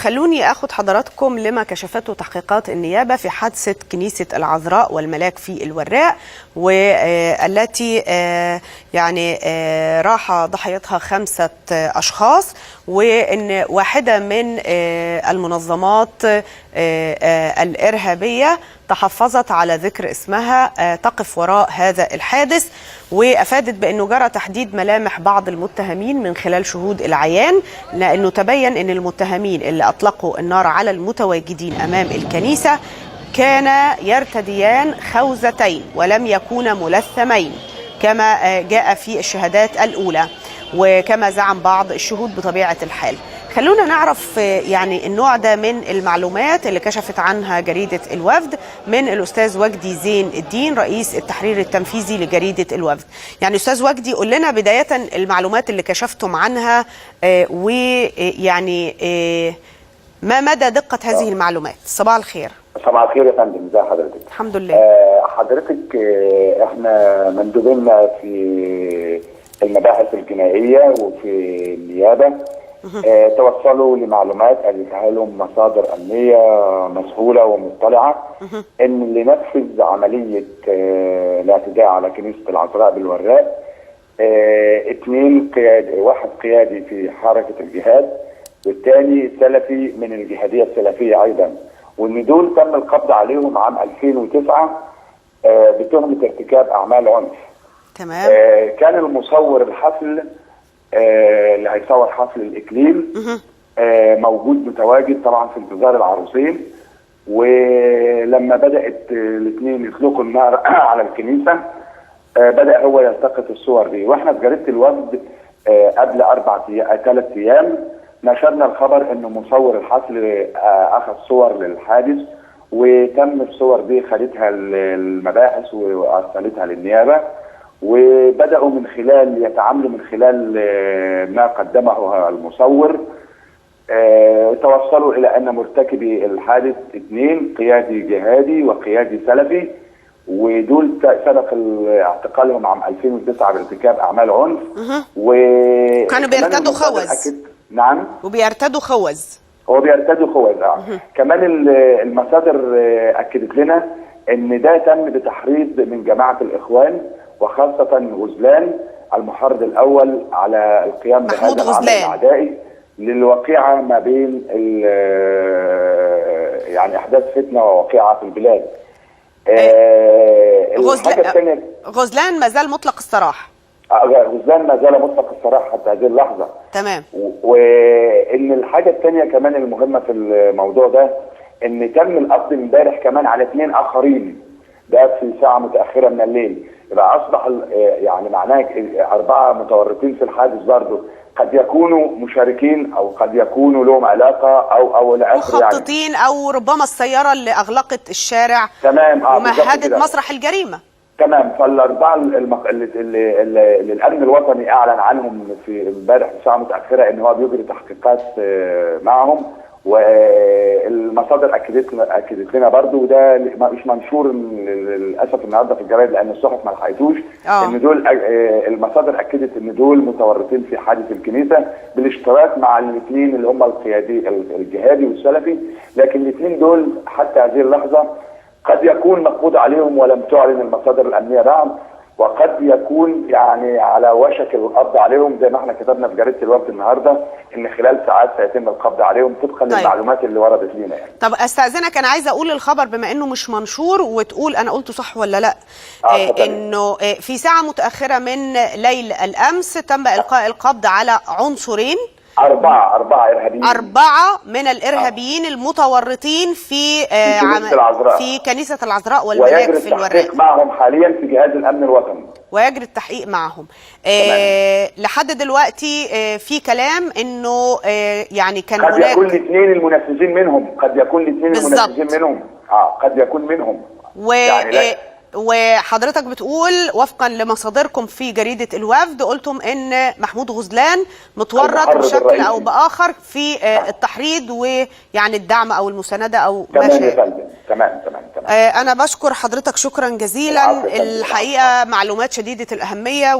خلوني أخذ حضراتكم لما كشفته تحقيقات النيابة في حادثة كنيسة العذراء والملاك في الوراق، والتي يعني راح ضحيتها 5 أشخاص، وإن واحدة من المنظمات الإرهابية تحفظت على ذكر اسمها تقف وراء هذا الحادث، وأفادت بأنه جرى تحديد ملامح بعض المتهمين من خلال شهود العيان، لأنه تبين أن المتهمين اللي أطلقوا النار على المتواجدين أمام الكنيسة كان يرتديان خوذتين ولم يكونا ملثمين كما جاء في الشهادات الأولى، وكما زعم بعض الشهود بطبيعة الحال. خلونا نعرف يعني النوع ده من المعلومات اللي كشفت عنها جريدة الوفد من الأستاذ وجدي زين الدين رئيس التحرير التنفيذي لجريدة الوفد. يعني أستاذ وجدي، قول لنا بداية المعلومات اللي كشفتم عنها، ويعني ما مدى دقة هذه المعلومات؟ صباح الخير. صباح الخير يا فندم، ازي حضرتك؟ الحمد لله. حضرتك احنا مندوبينا في المباحث الجنائية وفي النيابة توصلوا لمعلومات قالتها لهم مصادر أمنية مسؤولة ومطلعة ان اللي نفذ عملية الاعتداء على كنيسة العذراء بالوراق 2 قيادي، واحد قيادي في حركة الجهاد والثاني سلفي من الجهادية السلفية أيضا، وان دول تم القبض عليهم عام 2009 بتهمة ارتكاب أعمال عنف. تمام. كان المصور الحفل اللي هيصور حفل الإكليل موجود متواجد طبعا في انتظار العروسين، ولما بدأت الاثنين يطلقوا النار على الكنيسة بدأ هو يلتقط الصور دي، واحنا في جريدة الوفد قبل 3 أيام نشرنا الخبر انه مصور الحفل اخذ صور للحادث، وتم الصور دي خدتها المباحث وارسلتها للنيابه، وبداوا من خلال يتعاملوا من خلال ما قدمه المصور. توصلوا الى ان مرتكبي الحادث 2 قيادي جهادي وقيادي سلفي، ودول سبق اعتقالهم عام 2009 بارتكاب اعمال عنف، كانوا بيرتدوا خوذ. نعم، وبيرتدوا خوذ. هو بيرتدوا خوذ. كمان المصادر اكدت لنا ان ده تم بتحريض من جماعه الاخوان، وخاصه غزلان المحرض الاول على القيام بهذا العمل الاعدائي للوقيعه ما بين يعني احداث فتنه ووقيعه في البلاد. غزلان ما زال مطلق السراح. غزلان ما زال مطلق السراح حتى هذه اللحظه. تمام. وان الحاجه الثانيه كمان المهمه في الموضوع ده ان تم القبض امبارح كمان على 2 اخرين، ده في ساعه متاخره من الليل، يبقى اصبح يعني معناه 4 متورطين في الحادث برضه، قد يكونوا مشاركين او قد يكونوا لهم علاقه او لاخره، مخططين يعني، او ربما السياره اللي اغلقت الشارع. تمام. ومهدت مسرح الجريمه. تمام. فالاربعه اللي الامن الوطني اعلن عنهم في امبارح في ساعه متاخره ان هو بيجري تحقيقات معهم، والمصادر اكدت لنا برضه، وده مش منشور للاسف النهارده في الجرايد لان الصحف ما لحقتوش، ان دول المصادر اكدت ان دول متورطين في حادث الكنيسه بالاشتراك مع الاثنين اللي هم القيادي الجهادي والسلفي، لكن الاثنين دول حتى هذه اللحظه قد يكون مقبوض عليهم ولم تعلن المصادر الامنيه بعد، وقد يكون يعني على وشك القبض عليهم زي ما احنا كتبنا في جريده الوفد النهارده ان خلال ساعات سيتم القبض عليهم طبقا للمعلومات اللي وردت لينا يعني. طب استاذنك، انا عايزه اقول الخبر بما انه مش منشور وتقول انا قلته صح ولا لا. انه في ساعه متاخره من ليل الامس تم القاء القبض على عنصرين، 4 إرهابيين، 4 من الإرهابيين المتورطين في كنيسة العذراء والملاك في الوراق، ويجري التحقيق معهم حاليا في جهاز الأمن الوطني. ويجري التحقيق معهم. لحد دلوقتي في كلام إنه يعني كان قد يكون الاثنين المنفذين منهم، قد يكون الاثنين المنفذين منهم، قد يكون منهم. يعني وحضرتك بتقول وفقا لمصادركم في جريدة الوفد قلتم ان محمود غزلان متورط بشكل او باخر في التحريض ويعني الدعم او المساندة او ما شابه. تمام. انا بشكر حضرتك شكرا جزيلا، الحقيقة معلومات شديدة الأهمية.